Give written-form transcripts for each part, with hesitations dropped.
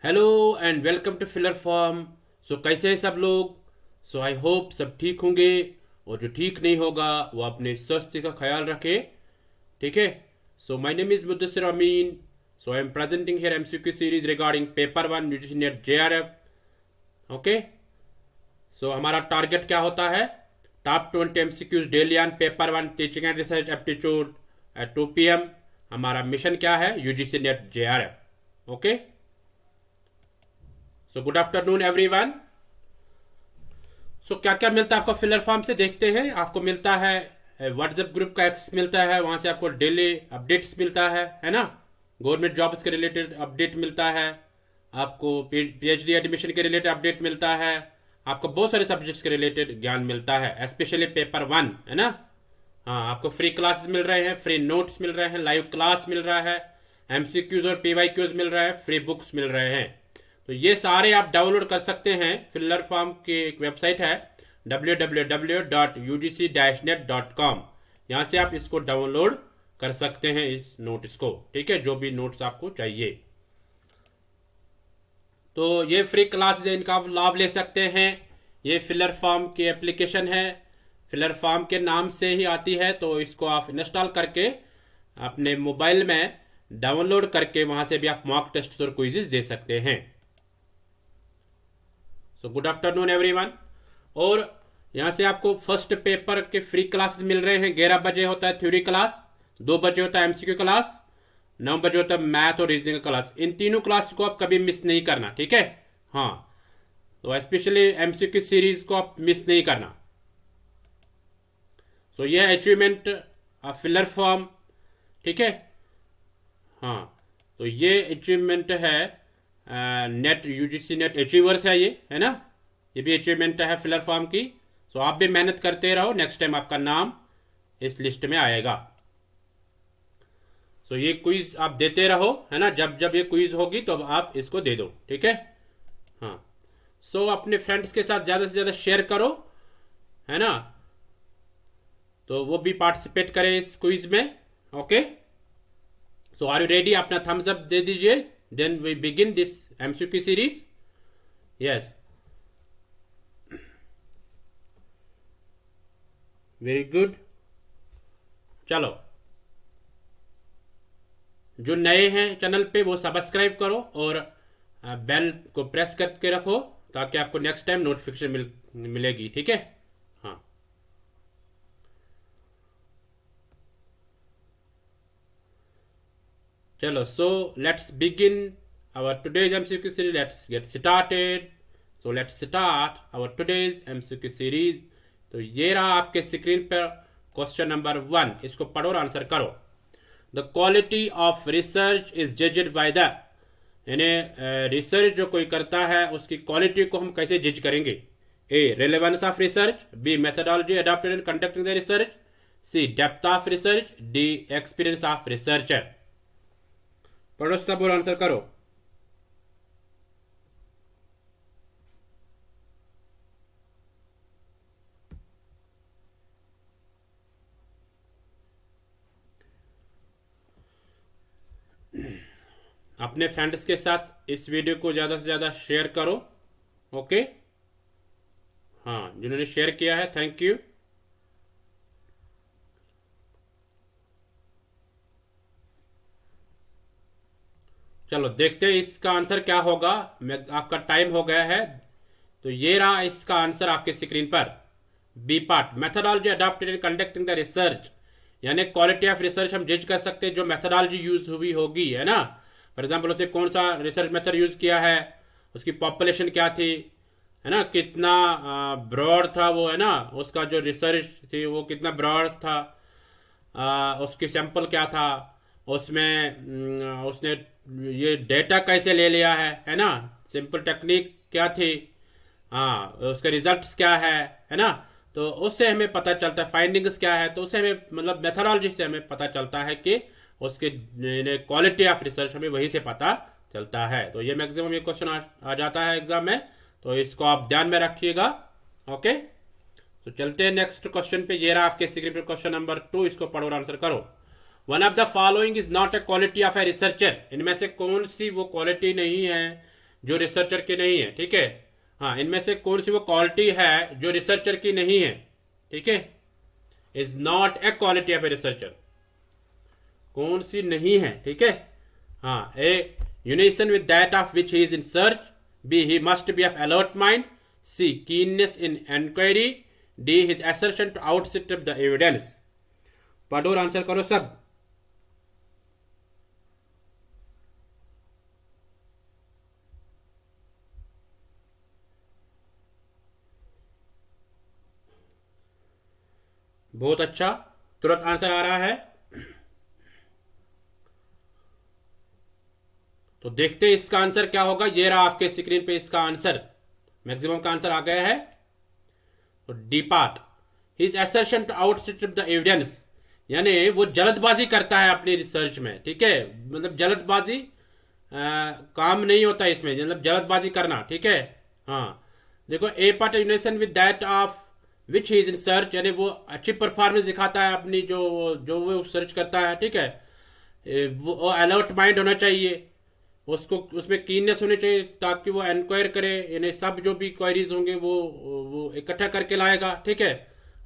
Hello and welcome to filler form. So कैसे हैं सब लोग। सो आई होप सब ठीक होंगे और जो ठीक नहीं होगा वो अपने स्वास्थ्य का ख्याल रखे। ठीक है। So my name is Mudassir Amin. So I am presenting here MCQ series regarding paper one nutrition NET JRF. Okay. So हमारा टारगेट क्या होता है? Top 20 MCQs daily on paper one teaching and research aptitude at 2 PM। हमारा mission क्या है? UGC NET JRF. Okay. So good afternoon everyone. So क्या क्या मिलता है आपको फिलर फॉर्म से देखते हैं। आपको मिलता है व्हाट्सएप ग्रुप का एक्सेस मिलता है, वहां से आपको डेली अपडेट्स मिलता है ना। गवर्नमेंट जॉब्स के रिलेटेड अपडेट मिलता है, आपको पीएचडी एडमिशन के रिलेटेड अपडेट मिलता है, आपको बहुत सारे सब्जेक्ट्स के रिलेटेड ज्ञान मिलता है, स्पेशली पेपर वन, है ना। हाँ, आपको फ्री क्लासेस मिल रहे हैं, फ्री नोट्स मिल रहे हैं, लाइव क्लास मिल रहा है, एमसीक्यूज और पीवाईक्यूज मिल रहा है, फ्री बुक्स मिल रहे हैं। तो ये सारे आप डाउनलोड कर सकते हैं। फिलर फॉर्म की एक वेबसाइट है www.ugc-net.com। यहाँ से आप इसको डाउनलोड कर सकते हैं, इस नोट्स को। ठीक है, जो भी नोट्स आपको चाहिए। तो ये फ्री क्लासेस है, इनका आप लाभ ले सकते हैं। ये फिलर फॉर्म की एप्लीकेशन है, फिलर फॉर्म के नाम से ही आती है। तो इसको आप इंस्टॉल करके अपने मोबाइल में डाउनलोड करके वहाँ से भी आप मॉक टेस्ट और क्विज़ दे सकते हैं। सो गुड आफ्टरनून एवरीवन। और यहाँ से आपको फर्स्ट पेपर के फ्री क्लासेस मिल रहे हैं। 11 बजे होता है थ्योरी क्लास, 2 बजे होता है एमसीक्यू क्लास, 9 बजे होता है मैथ और रीजनिंग क्लास। इन तीनों क्लास को आप कभी मिस नहीं करना, ठीक है। हाँ, तो स्पेशली एमसीक्यू सीरीज को आप मिस नहीं करना। सो ये अचीवमेंट फिलर फॉर्म, ठीक है। हाँ, तो ये अचीवमेंट है नेट यूजीसी नेट अचीवर्स है, ये है ना। ये भी अचीवमेंट है फिलर फॉर्म की। सो आप भी मेहनत करते रहो, नेक्स्ट टाइम आपका नाम इस लिस्ट में आएगा। सो ये क्विज आप देते रहो, है ना। जब जब ये क्विज होगी तो आप इसको दे दो, ठीक है। हाँ, सो अपने फ्रेंड्स के साथ ज़्यादा से ज़्यादा शेयर करो, है ना, तो वो भी पार्टिसिपेट करें इस क्विज में। Okay. So are you ready? अपना थम्स अप दे दीजिए। Then we begin this MCQ series. Yes, very good. चलो, जो नए हैं चैनल पे वो सब्सक्राइब करो और बेल को प्रेस करके रखो ताकि आपको नेक्स्ट टाइम नोटिफिकेशन मिलेगी, ठीक है। हाँ, चलो, so let's begin our today's MCQ series. Let's get started. So let's start our today's MCQ series. तो ये रहा आपके स्क्रीन पर क्वेश्चन नंबर 1। इसको पढ़ो और आंसर करो। The quality of research is judged by the, यानी रिसर्च जो कोई करता है उसकी क्वालिटी को हम कैसे जज करेंगे? A, relevance of research, B, methodology adopted in conducting the research, C, depth of research, D, experience of researcher. पढ़ो सब और आंसर करो। अपने फ्रेंड्स के साथ इस वीडियो को ज़्यादा से ज़्यादा शेयर करो। ओके। हाँ, जिन्होंने शेयर किया है थैंक यू। चलो देखते हैं इसका आंसर क्या होगा। मैं आपका टाइम हो गया है। तो ये रहा इसका आंसर आपके स्क्रीन पर। B part, methodology adopted in conducting the research, यानी क्वालिटी ऑफ रिसर्च हम जज कर सकते हैं जो मेथडोलॉजी यूज हुई होगी, है ना। फॉर एग्जाम्पल उसने कौन सा रिसर्च मेथड यूज किया है, उसकी पॉपुलेशन क्या थी, है ना, कितना ब्रॉड था वो, है ना, उसका जो रिसर्च थी वो कितना ब्रॉड था, उसकी सैंपल क्या था, उसमें उसने ये डेटा कैसे ले लिया है ना, सिंपल टेक्निक क्या थी, हाँ, उसके रिजल्ट्स क्या है ना। तो उससे हमें पता चलता है फाइंडिंग्स क्या है। तो उससे हमें मतलब मेथोडोलॉजी से हमें पता चलता है कि उसके क्वालिटी ऑफ रिसर्च हमें वहीं से पता चलता है। तो ये मैक्सिमम ये क्वेश्चन आ जाता है एग्जाम में, तो इसको आप ध्यान में रखिएगा। ओके, तो चलते हैं नेक्स्ट क्वेश्चन पे। ये रहा आपके स्क्रीन पर क्वेश्चन नंबर 2। इसको पढ़ो और आंसर करो। One of the following is not a quality of a researcher, इनमें से कौन सी वो क्वालिटी नहीं है जो रिसर्चर की नहीं है, ठीक है। हाँ, इनमें से कौन सी वो क्वालिटी है जो रिसर्चर की नहीं है, ठीक है। Is not a quality of a researcher, कौन सी नहीं है, ठीक है। हाँ, A unison with that of which he is in search, B he must be of alert mind, C keenness in inquiry, D his assertion to outstrip the evidence. पढ़ो और answer करो सब। बहुत अच्छा, तुरंत आंसर आ रहा है। तो देखते हैं इसका आंसर क्या होगा। ये रहा आपके स्क्रीन पे इसका आंसर, मैक्सिमम का आंसर आ गया है। तो D part, his assertion to outstrip the evidence, यानी वो जल्दबाजी करता है अपनी रिसर्च में, ठीक है। मतलब जल्दबाजी काम नहीं होता इसमें, मतलब जल्दबाजी करना, ठीक है। हाँ, देखो A part unison with that of which he is in search, यानी वो अच्छी परफॉर्मेंस दिखाता है अपनी, जो जो वो सर्च करता है, ठीक है। वो अलर्ट माइंड होना चाहिए, उसको उसमें कीननेस होनी चाहिए ताकि वो इंक्वायर करे, यानी सब जो भी क्वायरीज होंगे वो इकट्ठा करके लाएगा, ठीक है।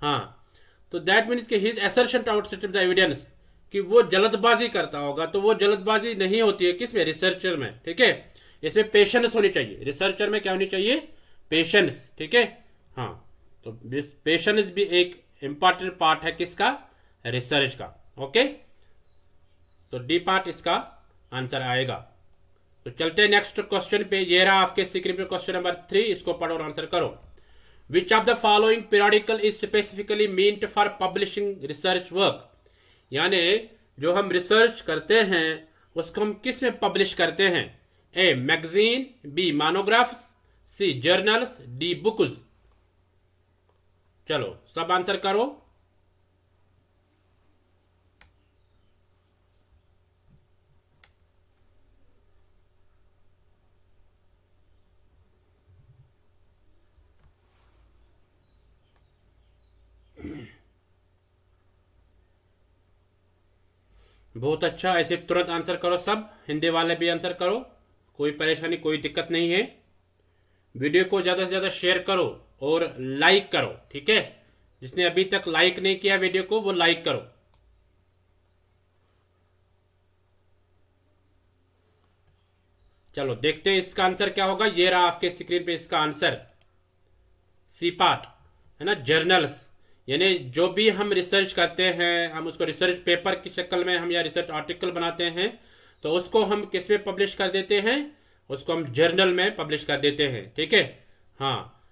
हाँ, तो दैट मीन्स कि his assertion to outstrip the evidence, कि वो जल्दबाजी करता होगा, तो वो जल्दबाजी नहीं होती है किसमें, रिसर्चर में, ठीक है। इसमें पेशेंस होनी चाहिए, रिसर्चर में क्या होनी चाहिए, पेशेंस, ठीक है। हाँ, तो पेशेंस भी एक इंपॉर्टेंट पार्ट है किसका, रिसर्च का, ओके। तो डी पार्ट इसका आंसर आएगा। तो चलते हैं नेक्स्ट क्वेश्चन पे। ये रहा आपके स्क्रीन पे क्वेश्चन नंबर 3, इसको पढ़ो और आंसर करो। Which of the following periodical is specifically meant for publishing research work, यानी जो हम रिसर्च करते हैं उसको हम किस में पब्लिश करते हैं, A magazine, B monographs, C journals, D books. चलो सब आंसर करो। बहुत अच्छा, ऐसे तुरंत आंसर करो सब, हिंदी वाले भी आंसर करो, कोई परेशानी कोई दिक्कत नहीं है। वीडियो को ज़्यादा से ज़्यादा शेयर करो और लाइक करो, ठीक है। जिसने अभी तक लाइक नहीं किया वीडियो को वो लाइक करो। चलो देखते हैं इसका आंसर क्या होगा। ये रहा आपके स्क्रीन पे इसका आंसर, सी पार्ट है ना, जर्नल्स, यानी जो भी हम रिसर्च करते हैं, हम उसको रिसर्च पेपर की शक्ल में हम या रिसर्च आर्टिकल बनाते हैं, तो उसको हम किस में पब्लिश कर देते हैं, उसको हम जर्नल में पब्लिश कर देते हैं, ठीक है। हाँ,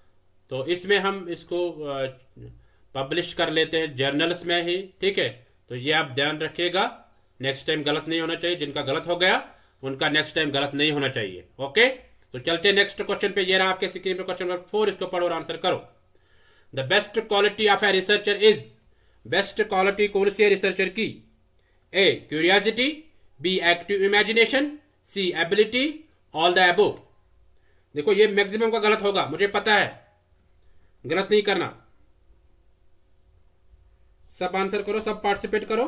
तो इसमें हम इसको पब्लिश कर लेते हैं जर्नल्स में ही, ठीक है। तो ये आप ध्यान रखिएगा, नेक्स्ट टाइम गलत नहीं होना चाहिए, जिनका गलत हो गया उनका नेक्स्ट टाइम गलत नहीं होना चाहिए, ओके। तो चलते हैं नेक्स्ट क्वेश्चन पे। ये रहा आपके स्क्रीन पे क्वेश्चन नंबर 4, इसको पढ़ो और आंसर करो। The best quality of a researcher is, best quality कौन सी है रिसर्चर की, A curiosity, B active imagination, C ability, all the above. देखो ये मैक्सिमम का गलत होगा, मुझे पता है, गलत नहीं करना। सब आंसर करो, सब पार्टिसिपेट करो।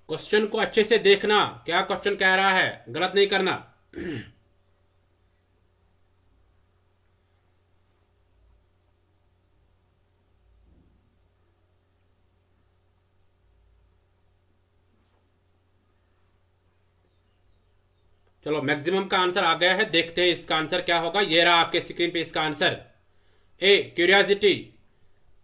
क्वेश्चन को अच्छे से देखना, क्या क्वेश्चन कह रहा है, गलत नहीं करना। चलो मैक्सिमम का आंसर आ गया है, देखते हैं इसका आंसर क्या होगा। ये रहा आपके स्क्रीन पे इसका आंसर, ए क्यूरियोसिटी,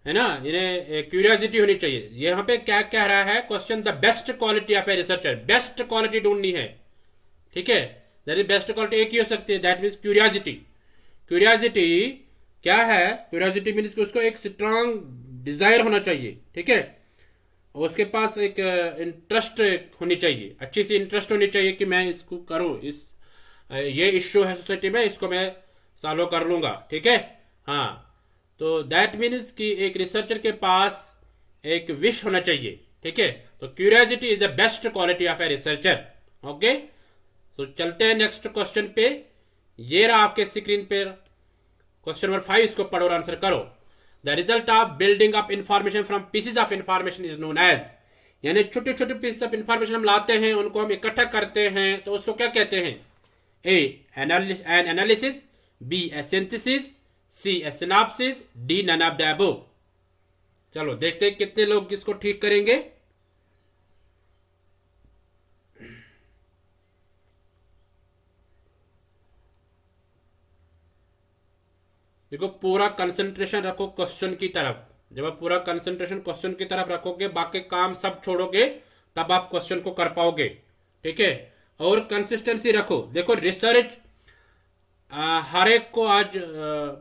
है ना, इन्हें क्यूरियोसिटी होनी चाहिए। यहाँ पे क्या कह रहा है question, the best quality of a researcher, best quality ढूंढनी है, ठीक है। दैट इज बेस्ट क्वालिटी एक ही हो सकती है, दैट मीन्स क्यूरियोसिटी। क्यूरियोसिटी क्या है, क्यूरियोसिटी मीन्स कि उसको एक स्ट्रांग डिजायर होना चाहिए, ठीक है। और उसके पास एक इंटरेस्ट होनी चाहिए, अच्छी सी इंटरेस्ट होनी चाहिए कि मैं इसको करूँ, इस ये इश्यू है सोसाइटी में, इसको मैं सॉल्व कर लूँगा, ठीक है। हाँ, तो दैट मीन्स कि एक रिसर्चर के पास एक विश होना चाहिए, ठीक है। तो curiosity is the best quality of a researcher, okay. तो चलते हैं नेक्स्ट क्वेश्चन पे। ये रहा आपके स्क्रीन पे क्वेश्चन नंबर 5, इसको पढ़ो और आंसर करो। The result of building up information from pieces of information is known as, यानी छोटे छोटे पीस ऑफ इंफॉर्मेशन हम लाते हैं, उनको हम इकट्ठा करते हैं, तो उसको क्या कहते हैं? A an analysis, B a synthesis, C a synopsis, D none of the above. चलो देखते हैं कितने लोग इसको ठीक करेंगे। देखो पूरा कंसंट्रेशन रखो क्वेश्चन की तरफ। जब आप पूरा कंसंट्रेशन क्वेश्चन की तरफ रखोगे, बाकी काम सब छोड़ोगे, तब आप क्वेश्चन को कर पाओगे। ठीक है, और कंसिस्टेंसी रखो। देखो रिसर्च हर एक को आज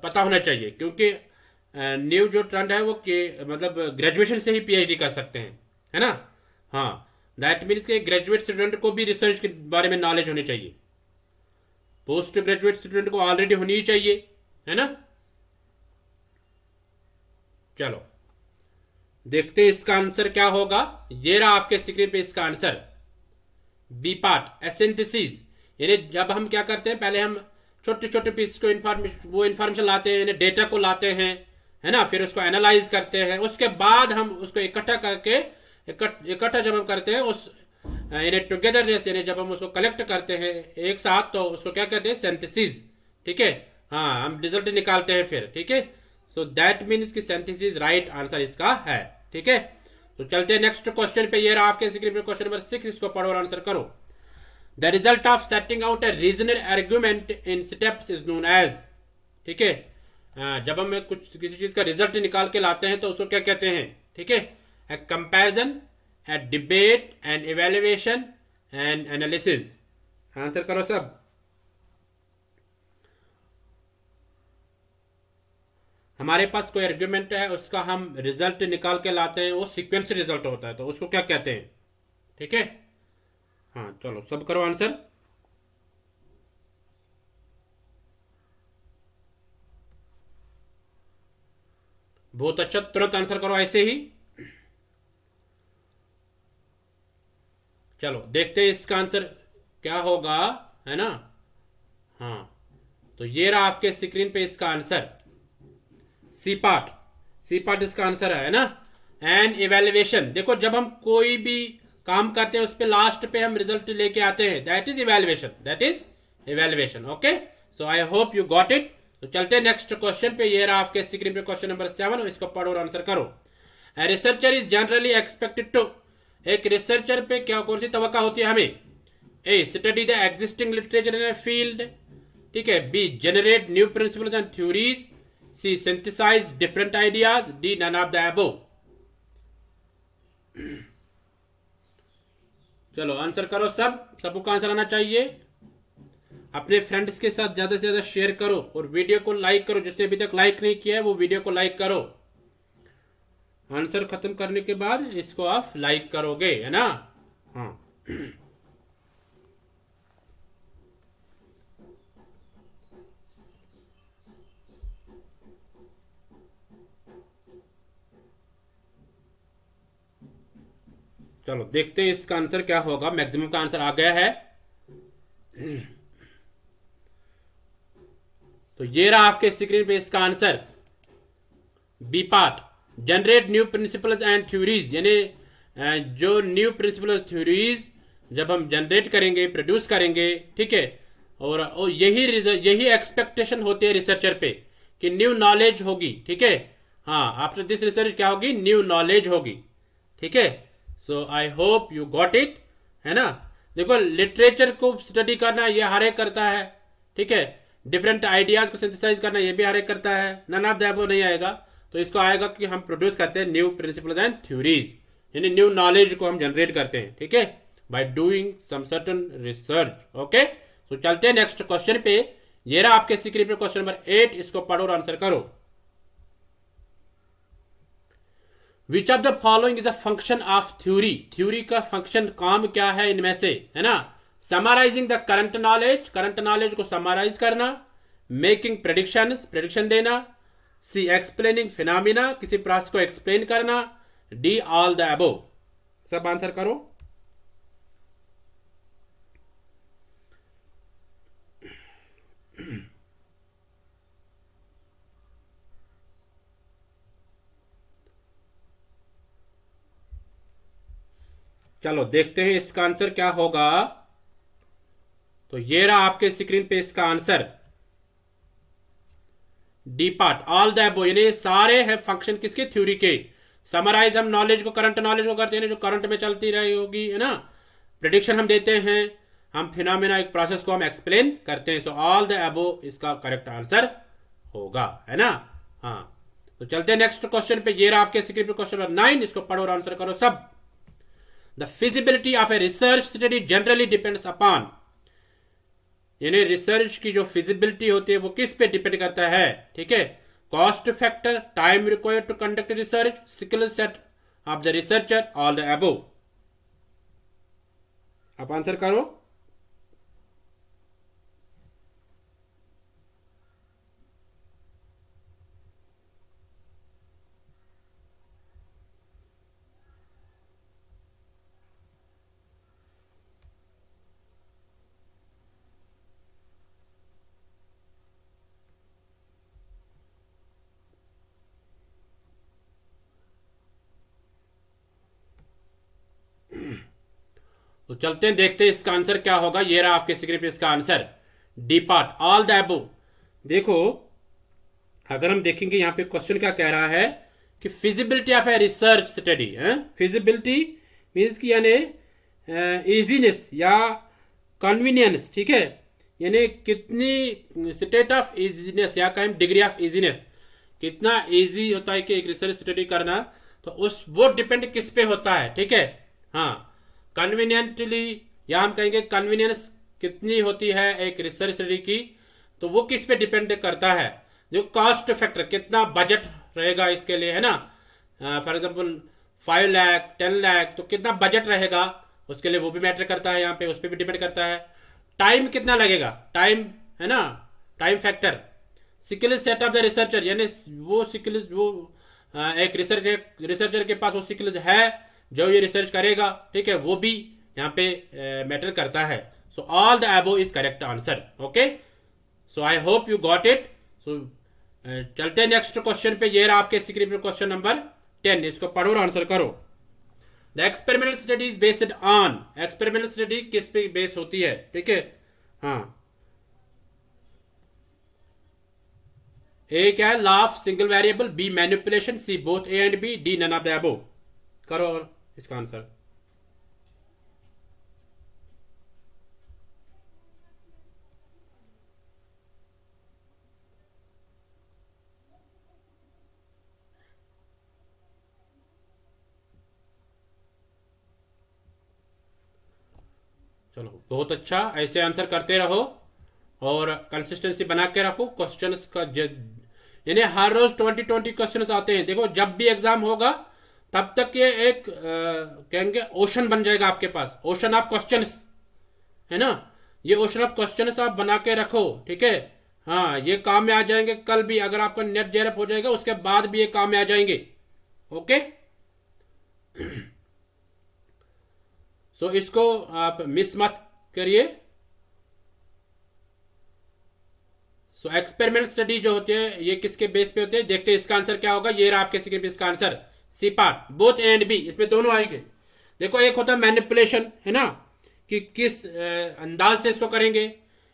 पता होना चाहिए, क्योंकि न्यू जो ट्रेंड है वो कि मतलब ग्रेजुएशन से ही पीएचडी कर सकते हैं, है ना। हाँ, दैट मीन्स कि ग्रेजुएट स्टूडेंट को भी रिसर्च के बारे में नॉलेज होनी चाहिए, पोस्ट ग्रेजुएट स्टूडेंट को ऑलरेडी होनी ही चाहिए, है ना। चलो देखते हैं इसका आंसर क्या होगा। ये रहा आपके स्क्रीन पे इसका आंसर, बी पार्ट एसिंथेसिस। यानी जब हम क्या करते हैं, पहले हम छोटे छोटे पीस को इंफॉर्मेशन लाते हैं, यानी डेटा को लाते हैं, है ना, फिर उसको एनालाइज करते हैं, उसके बाद हम उसको इकट्ठा करके इकट्ठा जब हम करते हैं उस यानी टुगेदरनेस, यानी जब हम उसको कलेक्ट करते हैं एक साथ, तो उसको क्या कहते हैं? सिंथेसिस। ठीक है, हाँ, हम रिजल्ट निकालते हैं फिर। ठीक है, सो दैट मीन्स कि सिंथेसिस राइट आंसर इसका है। ठीक है, तो चलते हैं नेक्स्ट क्वेश्चन पे। ये रहा आपके स्क्रीन पे क्वेश्चन नंबर 6, इसको पढ़ो और आंसर करो। The result of setting out a regional argument in steps is known as. ठीक है, जब हम कुछ किसी चीज का रिजल्ट निकाल के लाते हैं तो उसको क्या कहते हैं? ठीक है, a comparison, a debate, an evaluation, an analysis. Answer करो सब। हमारे पास कोई आर्ग्यूमेंट है, उसका हम रिजल्ट निकाल के लाते हैं, वो सीक्वेंस रिजल्ट होता है, तो उसको क्या कहते हैं? ठीक है, हाँ चलो सब करो आंसर। बहुत अच्छा, तुरंत आंसर करो ऐसे ही। चलो देखते हैं इसका आंसर क्या होगा, है ना। हाँ, तो ये रहा आपके स्क्रीन पे इसका answer, C part. C part इसका आंसर है ना। एन इवेल्युएशन, देखो जब हम कोई भी काम करते हैं उस पे लास्ट पे हम रिजल्ट लेके आते हैं, that is evaluation, that is evaluation. Okay, so I hope you got it. तो चलते हैं नेक्स्ट क्वेश्चन पे। ये रहा आपके स्क्रीन पे क्वेश्चन नंबर 7, इसको पढ़ो और आंसर करो। Researcher is generally expected to, एक रिसर्चर पे क्या कौन सी तवक्का होती है हमें? A study the existing literature in a field, ठीक है, B generate new principles and theories, C synthesize different ideas, D none of the above. चलो आंसर करो सब, सबको आंसर आना चाहिए। अपने फ्रेंड्स के साथ ज्यादा से ज्यादा शेयर करो और वीडियो को लाइक करो। जिसने अभी तक लाइक नहीं किया है वो वीडियो को लाइक करो। आंसर खत्म करने के बाद इसको आप लाइक करोगे, है ना। हाँ चलो देखते हैं इसका आंसर क्या होगा। मैक्सिमम का आंसर आ गया है। तो ये रहा आपके स्क्रीन पे इसका answer, B part, generate new principles and theories. यानी जो न्यू प्रिंसिपल्स थ्योरीज जब हम जनरेट करेंगे, प्रोड्यूस करेंगे, ठीक है, और यही एक्सपेक्टेशन होती है रिसर्चर पे कि न्यू नॉलेज होगी। ठीक है, हाँ, आफ्टर दिस रिसर्च क्या होगी? न्यू नॉलेज होगी। ठीक है, so I hope you got it, है ना। देखो लिटरेचर को स्टडी करना ये हर एक करता है, ठीक है, डिफरेंट आइडियाज को सिंथेसाइज करना ये भी हर एक करता है। नन ऑफ दैट नहीं आएगा, तो इसको आएगा कि हम प्रोड्यूस करते हैं न्यू प्रिंसिपल्स एंड थ्योरीज, यानी न्यू नॉलेज को हम जनरेट करते हैं, ठीक है, by doing some certain research. Okay, so चलते हैं नेक्स्ट क्वेश्चन पे। ये रहा आपके स्क्रीन पे क्वेश्चन नंबर 8, इसको पढ़ो और आंसर करो। Which of the following is a function of theory, theory का फंक्शन काम क्या है इनमें से, है ना। Summarizing the current knowledge, current knowledge को समराइज करना, मेकिंग प्रेडिक्शंस, प्रेडिक्शन देना, सी एक्सप्लेनिंग फिनोमिना, किसी प्रोसेस को एक्सप्लेन करना, डी ऑल द अबव। सब आंसर करो। चलो देखते हैं इसका आंसर क्या होगा। तो ये रहा आपके स्क्रीन पे इसका answer, D part, all the above, यानी सारे हैं फंक्शन किसके, थ्योरी के। समराइज हम नॉलेज को, करंट नॉलेज को करते हैं जो करंट में चलती रही होगी, है ना। प्रेडिक्शन हम देते हैं, हम फिनोमेना, एक प्रोसेस को हम एक्सप्लेन करते हैं। सो ऑल द अबव इसका करेक्ट आंसर होगा, है ना। हाँ, तो चलते हैं नेक्स्ट क्वेश्चन पे। ये रहा आपके स्क्रीन पे क्वेश्चन नंबर 9, इसको पढ़ो और आंसर करो सब। The feasibility of a research study generally depends upon, यानी रिसर्च की जो फिजिबिलिटी होती है वो किस पे डिपेंड करता है, ठीक है। Cost factor, time required to conduct research, skill set of the researcher, all the above. आप आंसर करो। तो चलते हैं देखते हैं इसका आंसर क्या होगा। ये रहा आपके स्क्रीन पे इसका answer, D part, all the above. देखो अगर हम देखेंगे यहाँ पे क्वेश्चन क्या कह रहा है कि feasibility of a research study, feasibility means की यानी इजीनेस या कन्वीनियंस, ठीक है। यानी कितनी स्टेट ऑफ इजीनेस या कहें डिग्री ऑफ इजीनेस, कितना इजी होता है कि एक रिसर्च स्टडी करना, तो उस वो डिपेंड किस पे होता है, ठीक है। हाँ, कन्वीनियंटली, या हम कहेंगे कन्वीनियंस कितनी होती है एक रिसर्च स्टडी की, तो वो किस पे डिपेंड करता है, जो कॉस्ट फैक्टर, कितना बजट रहेगा इसके लिए, है ना। फॉर एग्जांपल 5 लाख 10 लाख, तो कितना बजट रहेगा उसके लिए, वो भी मैटर करता है यहाँ पे, उस पर भी डिपेंड करता है। टाइम कितना लगेगा, टाइम, है ना, time factor. Skill set of the researcher, यानी वो स्किल्स, वो एक रिसर्चर के पास वो स्किल्स है जो ये रिसर्च करेगा, ठीक है, वो भी यहाँ पे मैटर करता है। So all the above is correct answer. Okay, so I hope you got it. So चलते हैं नेक्स्ट क्वेश्चन पे। ये रहा आपके स्क्रीन पे क्वेश्चन नंबर 10, इसको पढ़ो और आंसर करो। The experimental study is based on, experimental study किस पे बेस होती है, ठीक है। हाँ, ए क्या है, law of single variable, B manipulation, C both A and B, D none of the above. करो और इसका आंसर। चलो बहुत अच्छा, ऐसे आंसर करते रहो और कंसिस्टेंसी बना के रखो। क्वेश्चंस का यानी हर रोज 20 क्वेश्चंस आते हैं। देखो जब भी एग्जाम होगा तब तक ये एक कहेंगे ओशन बन जाएगा आपके पास, ओशन ऑफ क्वेश्चंस, है ना। ये ओशन ऑफ क्वेश्चंस आप बना के रखो, ठीक है। हाँ, ये काम में आ जाएंगे कल भी, अगर आपका नेट जेरप हो जाएगा उसके बाद भी ये काम में आ जाएंगे। ओके, सो इसको आप मिस मत करिए। सो एक्सपेरिमेंट स्टडी जो होती है ये किसके बेस पे होते हैं, देखते हैं इसका आंसर क्या होगा। ये रहा आपके स्क्रीन पे इसका answer, C part, both A and B, इसमें दोनों आएंगे। देखो एक होता है मैनिपुलेशन, है ना, कि किस अंदाज से इसको करेंगे,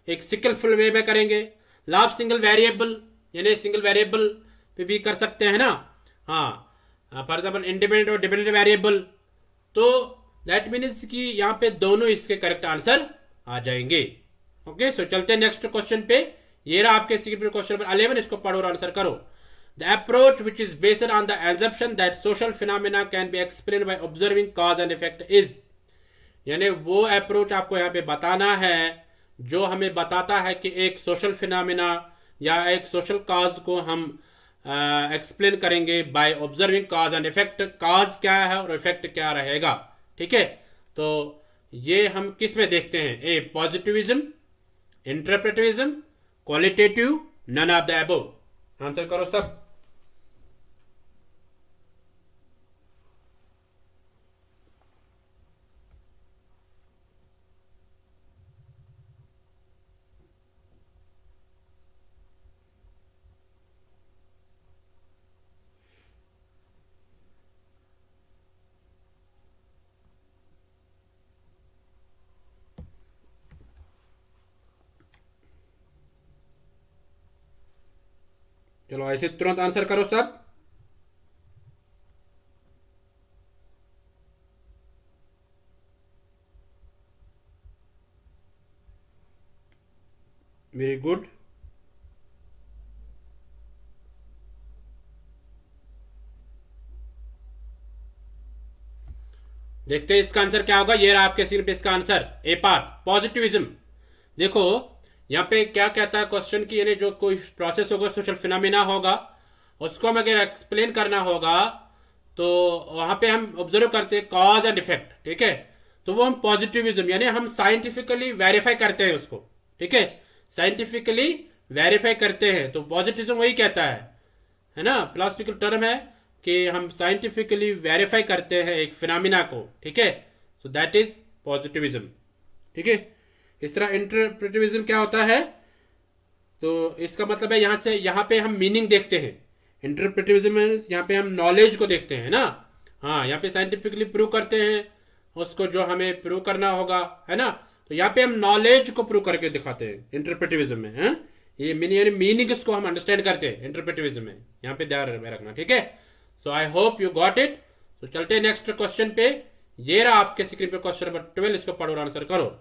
एक स्किलफुल वे में करेंगे। लॉ ऑफ सिंगल वेरिएबल, यानी सिंगल वेरिएबल पे भी कर सकते हैं ना। हाँ, फॉर एग्जाम्पल इंडिपेंडेंट और डिपेंडेंट वेरिएबल, तो दैट मीन्स कि यहाँ पे दोनों इसके करेक्ट आंसर आ जाएंगे। ओके, सो चलते हैं नेक्स्ट क्वेश्चन पे। ये रहा आपके स्क्रीन पे क्वेश्चन नंबर 11, इसको पढ़ो और आंसर करो। The approach which is based on the assumption that social phenomena can be explain by observing cause and effect is, यानी वो अप्रोच आपको यहाँ पे बताना है जो हमें बताता है कि एक सोशल फिनोमेना या एक सोशल कॉज को हम एक्सप्लेन करेंगे by observing cause and effect. Cause क्या है और इफेक्ट क्या रहेगा, ठीक है। तो ये हम किस में देखते हैं, A positivism, interpretivism, qualitative, none of the above. Answer करो सब। चलो ऐसे तुरंत आंसर करो सब। Very good. देखते हैं इसका आंसर क्या होगा। ये रहा आपके स्क्रीन पे इसका आंसर, ए पार्ट पॉजिटिविज्म। देखो यहाँ पे क्या कहता है क्वेश्चन की, यानी जो कोई प्रोसेस होगा, सोशल फिनोमिना होगा, उसको हमें अगर एक्सप्लेन करना होगा तो वहां पे हम ऑब्जर्व करते हैं कॉज एंड इफेक्ट, ठीक है। तो वो हम पॉजिटिविज्म यानी हम साइंटिफिकली वेरीफाई करते हैं उसको, ठीक है, साइंटिफिकली वेरीफाई करते हैं। तो पॉजिटिविज्म वही कहता है ना, फिलोसफिकल टर्म है कि हम साइंटिफिकली वेरीफाई करते हैं एक फिनोमिना को, ठीक है। सो दैट इज पॉजिटिविज्म, ठीक है। इस तरह इंटरप्रेटिविज्म क्या होता है, तो इसका मतलब है यहां से यहां पे हम मीनिंग देखते हैं। इंटरप्रेटिविज्म में यहाँ पे हम नॉलेज को देखते हैं ना, हाँ, यहाँ पे साइंटिफिकली प्रूव करते हैं उसको जो हमें प्रूव करना होगा, है ना। तो यहाँ पे हम नॉलेज को प्रूव करके दिखाते हैं इंटरप्रेटिविज्म में, है। ये मीनिंग इसको हम अंडरस्टैंड करते हैं इंटरप्रेटिविज्म में, यहाँ पे ध्यान में रखना, ठीक है। So I hope you got it. तो चलते हैं नेक्स्ट क्वेश्चन पे। ये रहा आपके स्क्रीन पे क्वेश्चन नंबर 12, इसको पढ़ो और आंसर करो।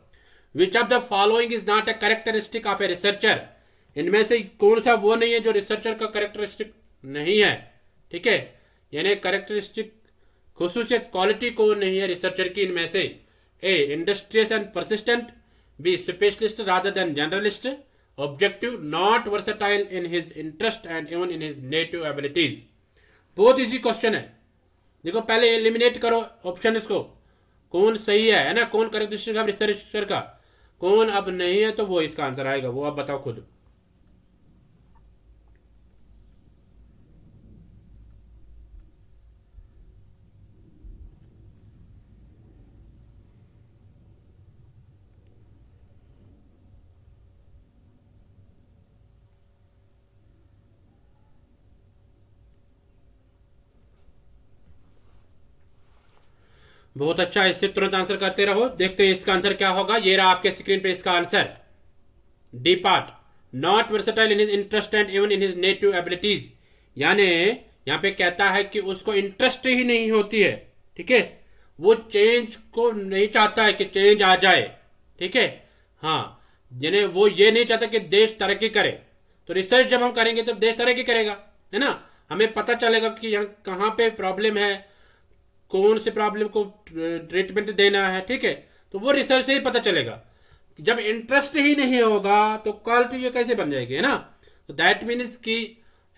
Which of the following is not a characteristic of a researcher. इनमें से कौन सा वो नहीं है जो रिसर्चर का कैरेक्टरिस्टिक नहीं है, ठीक है। यानी कैरेक्टरिस्टिक खुसूसियत क्वालिटी कौन नहीं है रिसर्चर की इनमें से। A industrious and persistent, B specialist rather than generalist, objective, not versatile in his interest and even in his native abilities. बहुत इजी क्वेश्चन है। देखो पहले एलिमिनेट करो ऑप्शन इसको, कौन सही है ना, कौन कैरेक्टरिस्टिक है रिसर्चर का, कौन अब नहीं है, तो वो इसका आंसर आएगा, वो आप बताओ खुद। बहुत अच्छा, इससे तुरंत आंसर करते रहो। देखते हैं इसका आंसर क्या होगा। ये रहा आपके स्क्रीन पे इसका answer, D part, not versatile in his interest and even in his native abilities. यानी यहाँ पे कहता है कि उसको इंटरेस्ट ही नहीं होती है, ठीक है, वो चेंज को नहीं चाहता है कि चेंज आ जाए, ठीक है। हाँ, यानी वो ये नहीं चाहता कि देश तरक्की करे। तो रिसर्च जब हम करेंगे तब देश तरक्की करेगा, है ना। हमें पता चलेगा कि यहाँ कहाँ पे प्रॉब्लम है, कौन से प्रॉब्लम को ट्रीटमेंट देना है, ठीक है। तो वो रिसर्च से ही पता चलेगा। जब इंटरेस्ट ही नहीं होगा तो क्वालिटी ये कैसे बन जाएगी, है ना। तो दैट मीन्स कि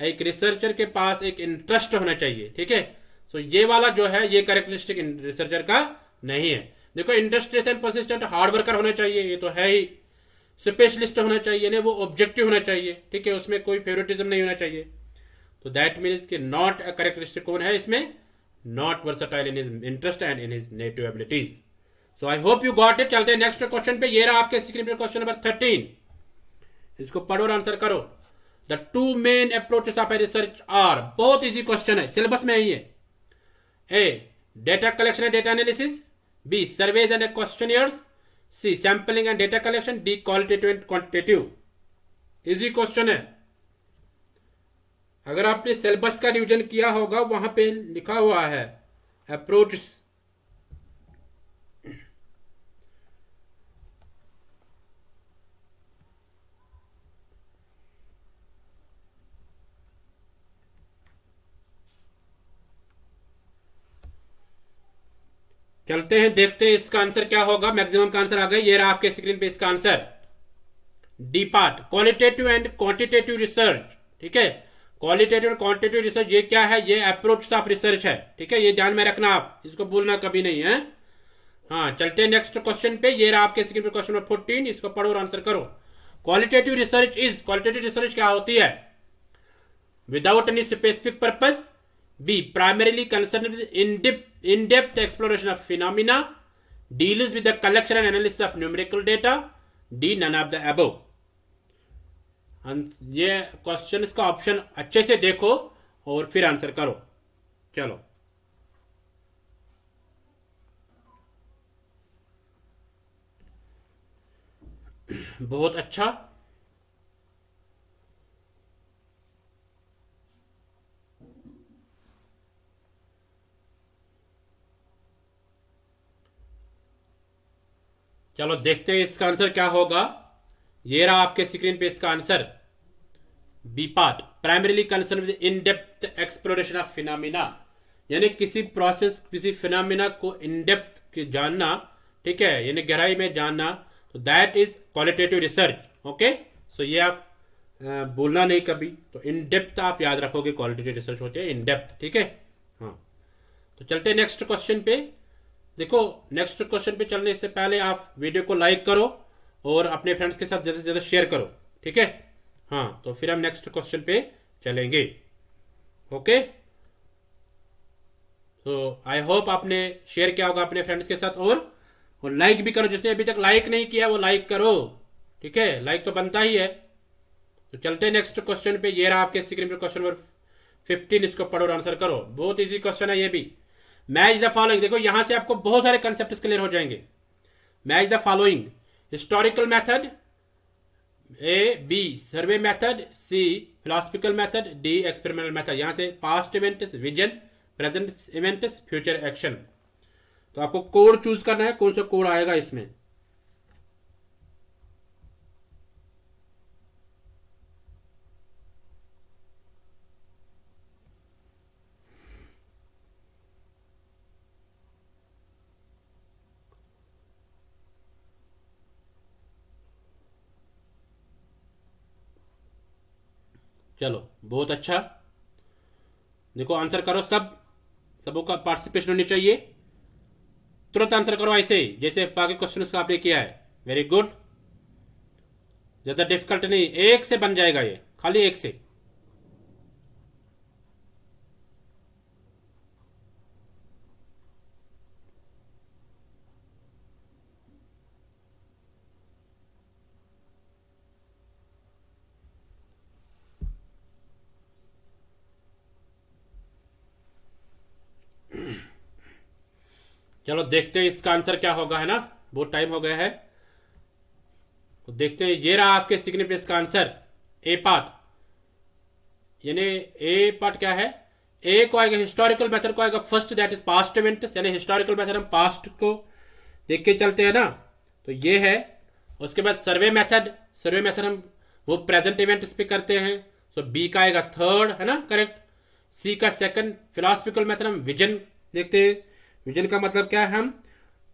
एक रिसर्चर के पास एक इंटरेस्ट होना चाहिए, ठीक है। सो ये वाला जो है ये कैरेक्टरिस्टिक रिसर्चर का नहीं है। देखो industrious and persistent, hard worker होना चाहिए, ये तो है ही। स्पेशलिस्ट होना चाहिए ना, वो ऑब्जेक्टिव होना चाहिए, ठीक है, उसमें कोई फेवरेटिज्म नहीं होना चाहिए। तो दैट मीन्स कि नॉट अ कैरेक्टरिस्टिक कौन है इसमें, not versatile in his interest and in his native abilities. So I hope you got it. चलते हैं नेक्स्ट क्वेश्चन पे। ये रहा आपके स्क्रीन पे क्वेश्चन नंबर 13, इसको पढ़ो और आंसर करो। The two main approaches of a research are, बहुत इजी क्वेश्चन है, सिलेबस में ही है। A data collection and data analysis, B surveys and questionnaires, C sampling and data collection, D qualitative and quantitative. Easy question है। अगर आपने syllabus का revision किया होगा वहां पे लिखा हुआ है अप्रोच। चलते हैं देखते हैं इसका आंसर क्या होगा। मैक्सिमम का आंसर आ गया। ये रहा आपके स्क्रीन पे इसका answer, D part, qualitative and quantitative research, ठीक है। क्वालिटेटिव और क्वांटिटेटिव रिसर्च ये क्या है, ये अप्रोच ऑफ रिसर्च है, ठीक है, ये ध्यान में रखना, आप इसको भूलना कभी नहीं है। हाँ, चलते हैं नेक्स्ट क्वेश्चन पे। ये रहा आपके स्क्रीन पे क्वेश्चन नंबर 14, इसको पढ़ो और आंसर करो। Qualitative research is, qualitative research क्या होती है, without any specific purpose, B primarily concern with in depth exploration of phenomena, deals with the collection and analysis of numerical data, D none of the above. ये question का option अच्छे से देखो और फिर आंसर करो। चलो, बहुत अच्छा। चलो देखते हैं इसका आंसर क्या होगा। ये रहा आपके स्क्रीन पे इसका answer. B part primarily concern with in depth exploration of phenomena, यानी किसी प्रोसेस किसी फिनोमिना को इन डेप्थ जानना, ठीक है, यानी गहराई में जानना, तो that is qualitative research. Okay, so ये आप बोलना नहीं कभी, तो इन डेप्थ आप याद रखोगे, क्वालिटेटिव रिसर्च होते हैं इन डेप्थ, ठीक है। हाँ, तो चलते हैं नेक्स्ट क्वेश्चन पे। देखो नेक्स्ट क्वेश्चन पे चलने से पहले आप वीडियो को लाइक करो और अपने फ्रेंड्स के साथ ज़्यादा से ज़्यादा शेयर करो, ठीक है। हाँ, तो फिर हम नेक्स्ट क्वेश्चन पे चलेंगे। ओके, तो आई होप आपने शेयर किया होगा अपने फ्रेंड्स के साथ, और लाइक भी करो, जिसने अभी तक लाइक नहीं किया वो लाइक करो, ठीक है, लाइक तो बनता ही है। तो चलते हैं नेक्स्ट क्वेश्चन पे। ये रहा आपके स्क्रीन पर क्वेश्चन नंबर 15, इसको पढ़ो और आंसर करो। बहुत इजी क्वेश्चन है ये भी। मैच द फॉलोइंग, देखो यहां से आपको बहुत सारे कंसेप्ट क्लियर हो जाएंगे। Match the following, historical method, A B survey method, C philosophical method, D experimental method. यहां से past events, vision, present events, future action. तो आपको कोड चूज करना है, कौन सा कोड आएगा इसमें। चलो बहुत अच्छा, देखो आंसर करो, सबों का पार्टिसिपेशन होनी चाहिए। तुरंत आंसर करो ऐसे ही जैसे बाकी क्वेश्चन का आपने किया है। वेरी गुड, ज्यादा डिफिकल्ट नहीं, एक से बन जाएगा ये, खाली एक से। चलो देखते हैं इसका आंसर क्या होगा, है ना, बहुत टाइम हो गया है। तो देखते हैं, ये रहा आपके स्क्रीन पे इसका आंसर। ए पार्ट, यानी ए पार्ट क्या है, ए को आएगा हिस्टोरिकल मेथड को आएगा first, that is past event, यानी हिस्टोरिकल मेथड हम पास्ट को देख के चलते हैं ना, तो ये है। उसके बाद सर्वे मेथड, सर्वे मेथड हम वो प्रेजेंट इवेंट्स पे करते हैं, सो बी का आएगा थर्ड, है ना, करेक्ट। सी का सेकंड। फिलोसफिकल मेथड हम विजन देखते हैं, विजन का मतलब क्या है, हम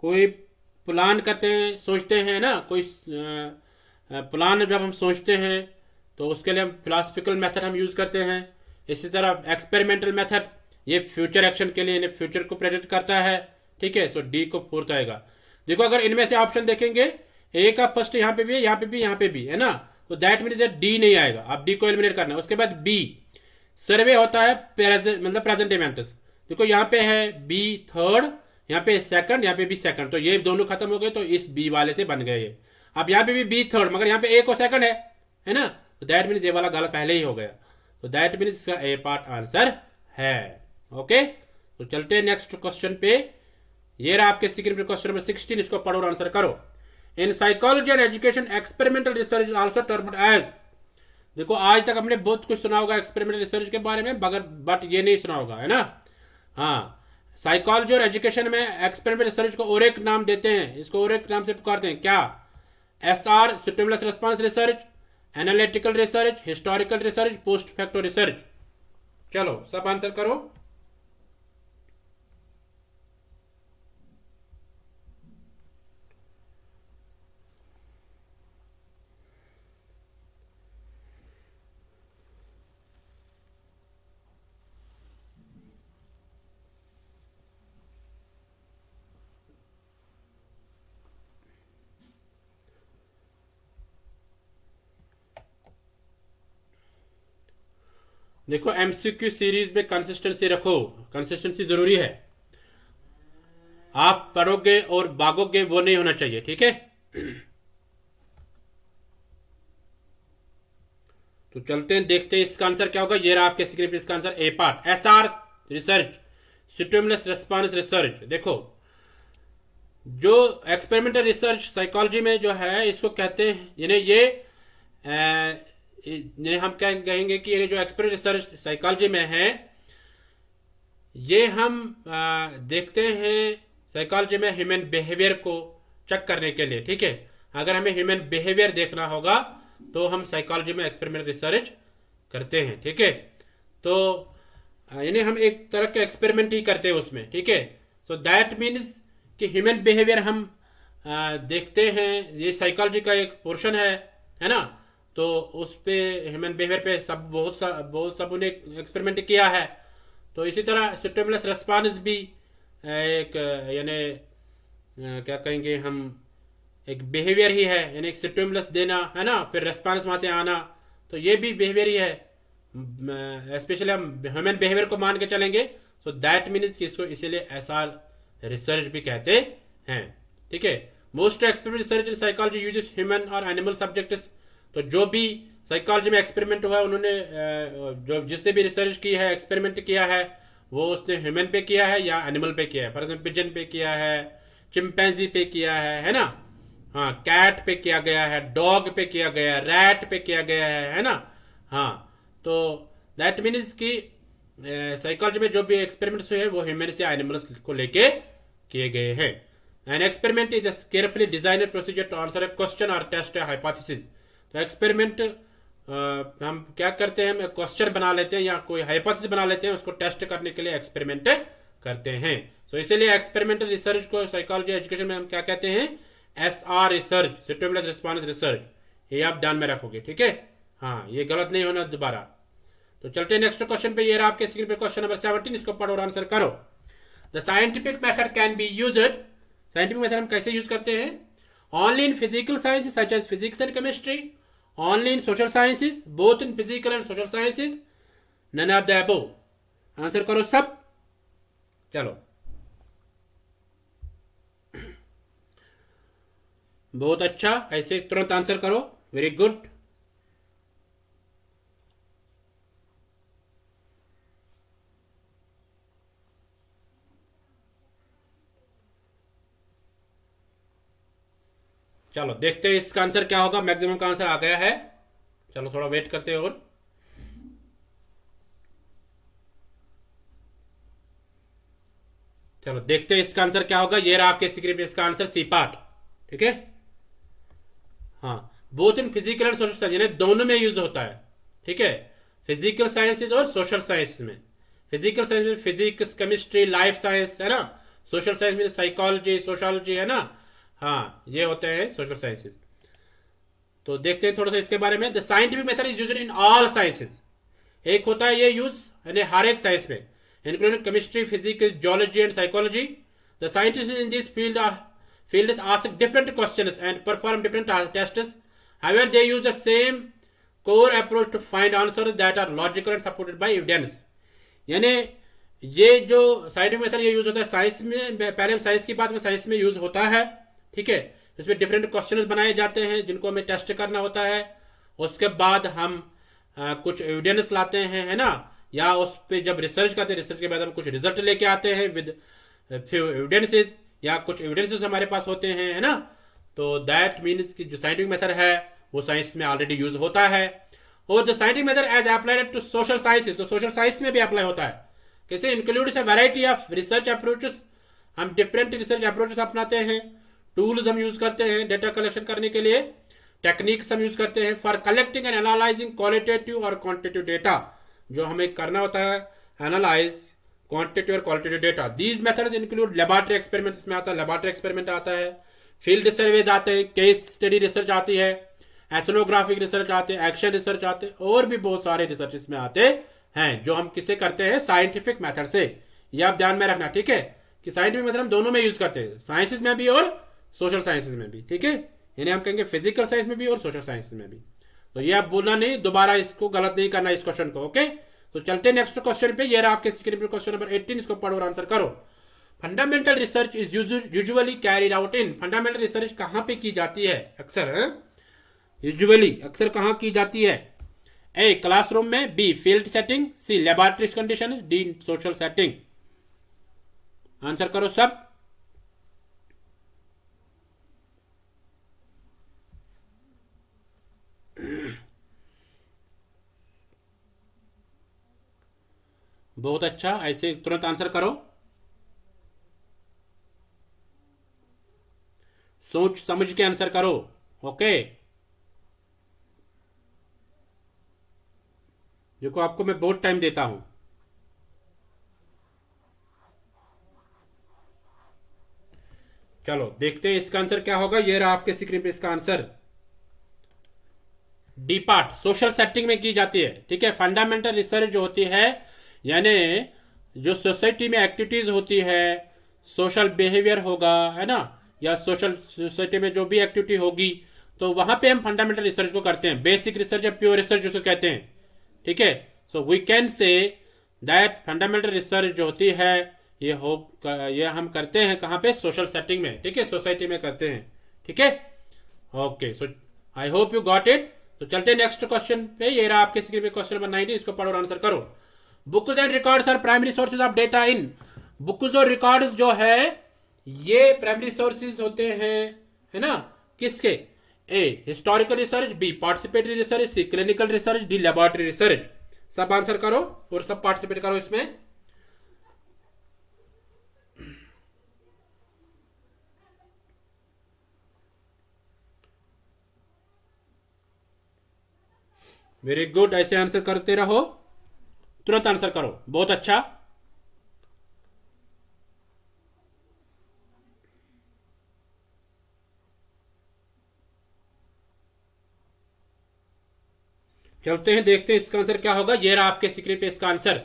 कोई प्लान करते हैं, सोचते हैं ना, कोई प्लान जब हम सोचते हैं तो उसके लिए हम फिलोसफिकल मेथड हम यूज करते हैं। इसी तरह एक्सपेरिमेंटल मेथड, ये फ्यूचर एक्शन के लिए फ्यूचर को प्रेडिक्ट करता है, ठीक है। सो डी को फोर्थ आएगा। देखो अगर इनमें से ऑप्शन देखेंगे, ए का फर्स्ट यहाँ पे भी है, यहाँ पे भी, यहाँ पे भी है ना, तो दैट मीन्स डी नहीं आएगा, आप डी को एलिमिनेट करना है। उसके बाद बी सर्वे होता है, मतलब प्रेजेंट इवेंट्स। देखो यहाँ पे है बी थर्ड, यहाँ पे सेकंड, यहाँ पे भी सेकंड, तो ये दोनों खत्म हो गए, तो इस बी वाले से बन गए ये। अब यहाँ पे भी बी थर्ड, मगर यहाँ पे ए को सेकंड है ना, तो दैट मीन्स ये वाला गलत पहले ही हो गया, तो दैट मीन्स इसका ए पार्ट आंसर है। ओके, तो चलते हैं नेक्स्ट क्वेश्चन पे। ये रहा आपके स्क्रीन पे क्वेश्चन नंबर 16, इसको पढ़ो और आंसर करो। In psychology and education experimental research also termed as, देखो आज तक हमने बहुत कुछ सुना होगा एक्सपेरिमेंटल रिसर्च के बारे में, मगर बट ये नहीं सुना होगा, है ना। हाँ, साइकोलॉजी और एजुकेशन में एक्सपेरिमेंटल रिसर्च को और एक नाम देते हैं, इसको और एक नाम से पुकारते हैं, क्या, SR stimulus response research, analytical research, historical research, post facto research. चलो सब आंसर करो। देखो एमसीक्यू सीरीज में कंसिस्टेंसी रखो, कंसिस्टेंसी जरूरी है। आप पढ़ोगे और भागोगे वो नहीं होना चाहिए, ठीक है। तो चलते हैं, देखते हैं इसका आंसर क्या होगा। ये रहा आपके स्क्रीन पे इसका answer, A part SR research stimulus response research. देखो जो एक्सपेरिमेंटल रिसर्च साइकोलॉजी में जो है, इसको कहते हैं, यानी ये हम क्या कहेंगे कि ये जो एक्सपेरिमेंटल रिसर्च साइकोलॉजी में है, ये हम देखते हैं साइकोलॉजी में ह्यूमन बिहेवियर को, चेक करने के लिए, ठीक है। अगर हमें ह्यूमन बिहेवियर देखना होगा तो हम साइकोलॉजी में एक्सपेरिमेंट रिसर्च करते हैं, ठीक है। तो यानी हम एक तरह का एक्सपेरिमेंट ही करते हैं उसमें, ठीक है। सो दैट मीन्स कि ह्यूमन बिहेवियर हम देखते हैं, ये साइकोलॉजी का एक पोर्शन है ना। तो उस पे ह्यूमन बिहेवियर पे सब बहुत सब उन्हें एक्सपेरिमेंट किया है। तो इसी तरह स्टिमुलस रेस्पॉन्स भी एक यानी क्या कहेंगे हम, एक बिहेवियर ही है, यानी एक स्टिमुलस देना है ना, फिर रेस्पॉन्स वहां से आना, तो ये भी बिहेवियर ही है। स्पेशली हम ह्यूमन बिहेवियर को मान के चलेंगे, सो दैट मीन्स कि इसको इसीलिए एसआर रिसर्च भी कहते हैं, ठीक है। Most experiment research in psychology uses human और एनिमल सब्जेक्ट्स। तो जो भी साइकोलॉजी में एक्सपेरिमेंट हुआ है, उन्होंने जो जिसने भी रिसर्च की है, एक्सपेरिमेंट किया है, वो उसने ह्यूमन पे किया है या एनिमल पे किया है। फॉर एग्जाम्पल पिजन पे किया है, चिंपैंजी पे किया है ना, हाँ, कैट पे किया गया है, डॉग पे किया गया है, रैट पे किया गया है ना। हाँ, तो दैट मीन्स कि साइकोलॉजी में जो भी एक्सपेरिमेंट्स हुए हैं वो ह्यूमन से एनिमल्स को लेके किए गए हैं। An experiment is a carefully designed procedure to answer a question और टेस्ट अ हाइपोथेसिस। तो एक्सपेरिमेंट हम क्या करते हैं, हम क्वेश्चन बना लेते हैं या कोई हाइपोथेसिस बना लेते हैं, उसको टेस्ट करने के लिए एक्सपेरिमेंट करते हैं। सो इसीलिए एक्सपेरिमेंटल रिसर्च को साइकोलॉजी एजुकेशन में हम क्या कहते हैं, SR research, stimulus response research. ये आप ध्यान में रखोगे, ठीक है। हाँ, ये गलत नहीं होना दोबारा। तो चलते हैं नेक्स्ट क्वेश्चन पे। ये रहा आपके स्क्रीन पे क्वेश्चन नंबर 17, इसको पढ़ो और आंसर करो। The scientific method can be used. Scientific method हम कैसे यूज करते हैं, only in physical sciences such as physics and chemistry, only in social sciences, both in physical and social sciences, none of the above. Answer करो सब, चलो। बहुत अच्छा, ऐसे तुरंत आंसर करो, वेरी गुड। चलो देखते हैं इसका आंसर क्या होगा। मैक्सिमम का आंसर आ गया है, चलो थोड़ा वेट करते हैं और। चलो देखते हैं इसका आंसर क्या होगा। ये रहा आपके स्क्रीन पे इसका आंसर, सी पार्ट, ठीक है। हाँ, both in physical and social science, यानी दोनों में यूज होता है, ठीक है। फिजिकल साइंसेज और सोशल साइंस में। फिजिकल साइंस में फिजिक्स, केमिस्ट्री, लाइफ साइंस है ना। सोशल साइंस में साइकोलॉजी, सोशोलॉजी है ना। हाँ, ये होते हैं सोशल साइंसेज। तो देखते हैं थोड़ा सा इसके बारे में। The scientific method is used in all sciences. एक होता है ये यूज यानी हर एक साइंस में, including chemistry, physics, geology and psychology. The scientist in this fields ask different questions and perform different tests. However, they use the same core approach to find answers that are logical and supported by evidence. यानी ये जो scientific method ये use होता है science में, पहले हम science की बात में, साइंस में यूज होता है, ठीक है। इसमें डिफरेंट क्वेश्चंस बनाए जाते हैं जिनको हमें टेस्ट करना होता है। उसके बाद हम कुछ एविडेंस लाते हैं, है ना, या उस पर जब रिसर्च करते हैं, रिसर्च के बाद हम कुछ रिजल्ट लेके आते हैं विद फ्यू एविडेंसेस, या कुछ एविडेंसेस हमारे पास होते हैं, है ना। तो दैट मीन्स कि जो साइंटिफिक मेथड है वो साइंस में ऑलरेडी यूज होता है। और the scientific method as applied to social sciences, तो सोशल साइंस में भी अप्लाई होता है। कैसे, includes a variety of research approaches. हम डिफरेंट रिसर्च अप्रोचेस अपनाते हैं, टूल्स हम यूज करते हैं डेटा कलेक्शन करने के लिए, टेक्निक्स हम यूज करते हैं for collecting and analysing qualitative और क्वांटिटेटिव डेटा। जो हमें करना होता है एनालाइज क्वांटिटेटिव और qualitative data. These methods include laboratory experiment, इसमें आता है लेबोरेटरी एक्सपेरिमेंट आता है, फील्ड सर्वेज आते हैं, केस स्टडी रिसर्च आती है, एथनोग्राफिक रिसर्च आते हैं, एक्शन रिसर्च आते हैं, और भी बहुत सारे रिसर्च इसमें आते हैं जो हम किससे करते हैं, साइंटिफिक मेथड से। ये आप ध्यान में रखना, ठीक है, कि साइंटिफिक मेथड हम दोनों में यूज करते हैं, साइंसेज में भी और सोशल साइंसेज में भी, ठीक है। यानी हम कहेंगे फिजिकल साइंस में भी और सोशल साइंस में भी। तो ये आप बोलना नहीं, दोबारा इसको गलत नहीं करना इस क्वेश्चन को, ओके। तो चलते नेक्स्ट क्वेश्चन पे। ये रहा आपके स्क्रीन पे क्वेश्चन नंबर 18, इसको पढ़ो और आंसर करो। Fundamental research is usually carried out in. Fundamental research कहां पे की जाती है अक्सर, यूजुअली अक्सर कहां की जाती है, ए क्लासरूम में, B field setting, C laboratory condition, D social setting. Answer करो सब। बहुत अच्छा, ऐसे तुरंत आंसर करो। सोच समझ के आंसर करो। ओके, देखो आपको मैं बहुत टाइम देता हूं। चलो देखते हैं इसका आंसर क्या होगा। ये रहा आपके स्क्रीन पे इसका answer. D part social setting में की जाती है। ठीक है, फंडामेंटल रिसर्च जो होती है, यानी जो सोसाइटी में एक्टिविटीज होती है, सोशल बिहेवियर होगा, है ना, या सोशल सोसाइटी में जो भी एक्टिविटी होगी, तो वहां पे हम फंडामेंटल रिसर्च को करते हैं। बेसिक रिसर्च या प्योर रिसर्च जिसको कहते हैं। ठीक है, so we can say that fundamental research जो होती है ये हम करते हैं कहाँ पे? सोशल सेटिंग में। ठीक है, सोसाइटी में करते हैं। ठीक है, okay, so I hope you got it. तो चलते हैं नेक्स्ट क्वेश्चन पे। ये रहा आपके स्क्रीन पे क्वेश्चन नंबर 19, इसको पढ़ो और आंसर करो। Books and records are primary sources of data in. Books और रिकॉर्ड्स जो है ये प्राइमरी सोर्सेज होते हैं, है ना, किसके? A historical research, B participatory research, C clinical research, D laboratory research. सब आंसर करो और सब पार्टिसिपेट करो इसमें। वेरी गुड, ऐसे आंसर करते रहो, तुरंत आंसर करो, बहुत अच्छा। चलते हैं, देखते हैं इसका आंसर क्या होगा। ये रहा आपके स्क्रीन पे इसका answer.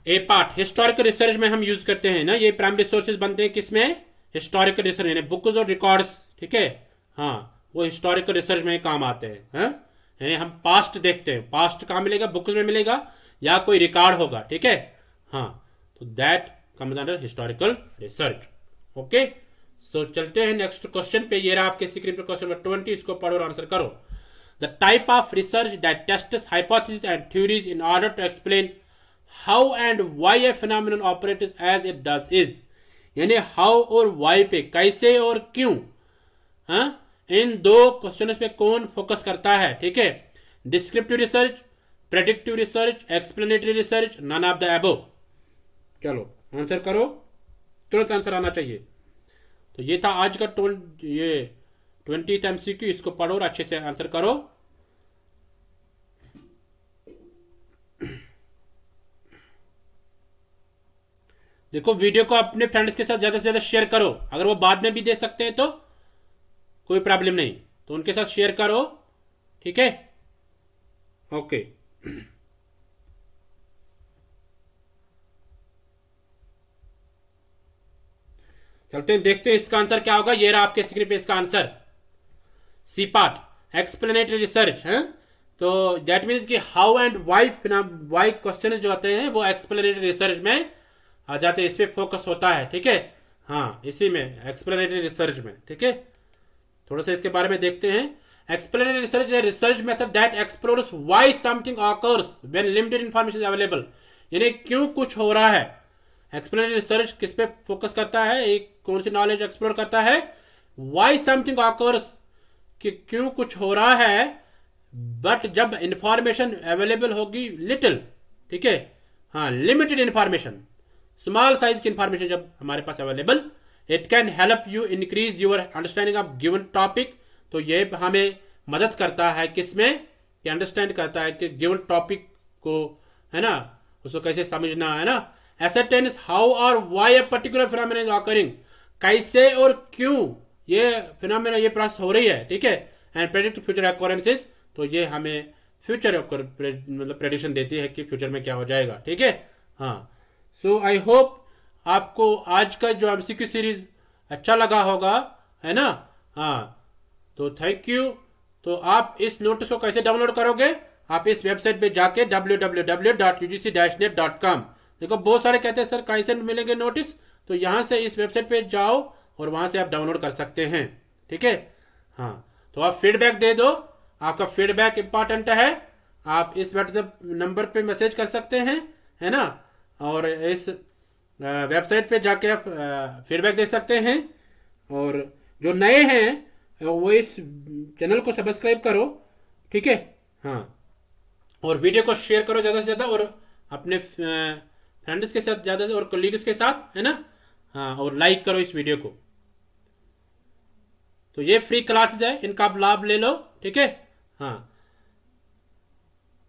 A part historical research में हम यूज करते हैं ना, ये प्राइमरी सोर्सेज बनते हैं किसमें? हिस्टोरिकल रिसर्च, यानी बुक्स और रिकॉर्ड्स। ठीक है, हाँ, वो हिस्टोरिकल रिसर्च में काम आते हैं। हाँ? यानी हम पास्ट देखते हैं, पास्ट कहाँ मिलेगा? बुक्स में मिलेगा या कोई रिकॉर्ड होगा। ठीक है, हाँ, तो that comes under historical research. Okay, so चलते हैं नेक्स्ट क्वेश्चन पे। ये रहा आपके स्क्रीन पे क्वेश्चन नंबर 20, इसको पढ़ो और आंसर करो। The type of research that tests hypothesis and theories in order to explain how and why a phenomenon operates as it does is. यानी हाउ और वाई पे, कैसे और क्यों, हाँ, इन दो क्वेश्चन पे कौन फोकस करता है? ठीक है, descriptive research, predictive research, explanatory research, none of the above. चलो आंसर करो, तुरंत आंसर आना चाहिए। तो ये था आज का 20th MCQ, इसको पढ़ो और अच्छे से आंसर करो। देखो वीडियो को अपने फ्रेंड्स के साथ ज्यादा से ज्यादा शेयर करो। अगर वो बाद में भी दे सकते हैं तो कोई प्रॉब्लम नहीं, तो उनके साथ शेयर करो। ठीक है, ओके। चलते हैं, देखते हैं इसका आंसर क्या होगा। ये रहा आपके स्क्रीन पे इसका answer. C part explanatory research है, तो दैट मीन्स कि हाउ एंड वाई क्वेश्चन जो आते हैं वो एक्सप्लेनेटरी रिसर्च में आ जाते हैं, इस पे फोकस होता है। ठीक है, हाँ, इसी में एक्सप्लेनेटरी रिसर्च में। ठीक है, थोड़ा सा इसके बारे में देखते हैं। एक्सप्लेनेटरी रिसर्च है research method that explores why something occurs when limited information available. यानी क्यों कुछ हो रहा है। एक्सप्लेनेटरी रिसर्च किस पे फोकस करता है? एक कौन सी नॉलेज एक्सप्लोर करता है? व्हाई समथिंग ऑकर्स, कि क्यों कुछ हो रहा है, बट जब इंफॉर्मेशन अवेलेबल होगी लिटिल। ठीक है, हाँ, लिमिटेड इंफॉर्मेशन, स्मॉल साइज की इंफॉर्मेशन जब हमारे पास available, it can help you increase your understanding of given topic. तो ये हमें मदद करता है किसमें? कि अंडरस्टैंड करता है कि गिवन टॉपिक को, है ना, उसको कैसे समझना है ना। एसरटेन्स हाउ और why a particular phenomena is occurring, कैसे और क्यों ये फिनोमेना, ये प्रोसेस हो रही है। ठीक है, एंड प्रेडिक्ट फ्यूचर ऑकरेंसेस, तो ये हमें फ्यूचर मतलब प्रेडिक्शन देती है कि फ्यूचर में क्या हो जाएगा। ठीक है, हाँ, सो आई होप आपको आज का जो MCQ सीरीज अच्छा लगा होगा, है ना। हाँ, तो थैंक यू। तो आप इस नोटिस को कैसे डाउनलोड करोगे? आप इस वेबसाइट पे जाके www.ugc-net.com। देखो बहुत सारे कहते हैं सर कैसे मिलेंगे नोटिस, तो यहाँ से इस वेबसाइट पे जाओ और वहाँ से आप डाउनलोड कर सकते हैं। ठीक है, हाँ, तो आप फीडबैक दे दो, आपका फीडबैक इंपॉर्टेंट है। आप इस व्हाट्सएप नंबर पे मैसेज कर सकते हैं, है ना, और इस वेबसाइट पे जाके आप फीडबैक दे सकते हैं। और जो नए हैं वो इस चैनल को सब्सक्राइब करो। ठीक है, हाँ, और वीडियो को शेयर करो ज़्यादा से ज़्यादा, और अपने फ्रेंड्स के साथ ज़्यादा और कोलीग्स के साथ, है ना, हाँ, और लाइक करो इस वीडियो को। तो ये फ्री क्लासेस है, इनका आप लाभ ले लो, ठीक है। हाँ,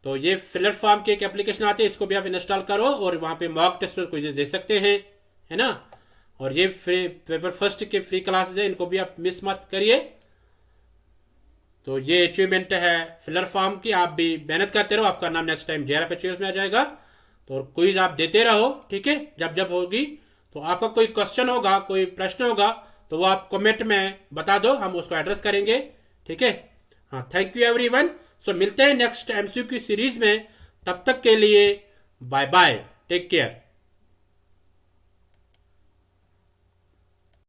तो ये फिलर फॉर्म की एक एप्लीकेशन आती है, इसको भी आप इंस्टॉल करो और वहाँ पे मॉक टेस्ट और क्विज़ेस दे सकते हैं, है ना। और ये फ्री पेपर फर्स्ट के फ्री क्लासेस है, इनको भी आप मिस मत करिए। तो ये अचीवमेंट है फिलर फॉर्म की, आप भी मेहनत करते रहो, आपका नाम नेक्स्ट टाइम JRF अचीवर्स में आ जाएगा। तो क्विज आप देते रहो, ठीक है, जब जब होगी। तो आपका कोई क्वेश्चन होगा, कोई प्रश्न होगा, तो वो आप कमेंट में बता दो, हम उसको एड्रेस करेंगे, ठीक है। हाँ, थैंक यू एवरीवन। सो मिलते हैं नेक्स्ट MCQ सीरीज में, तब तक के लिए बाय बाय, टेक केयर।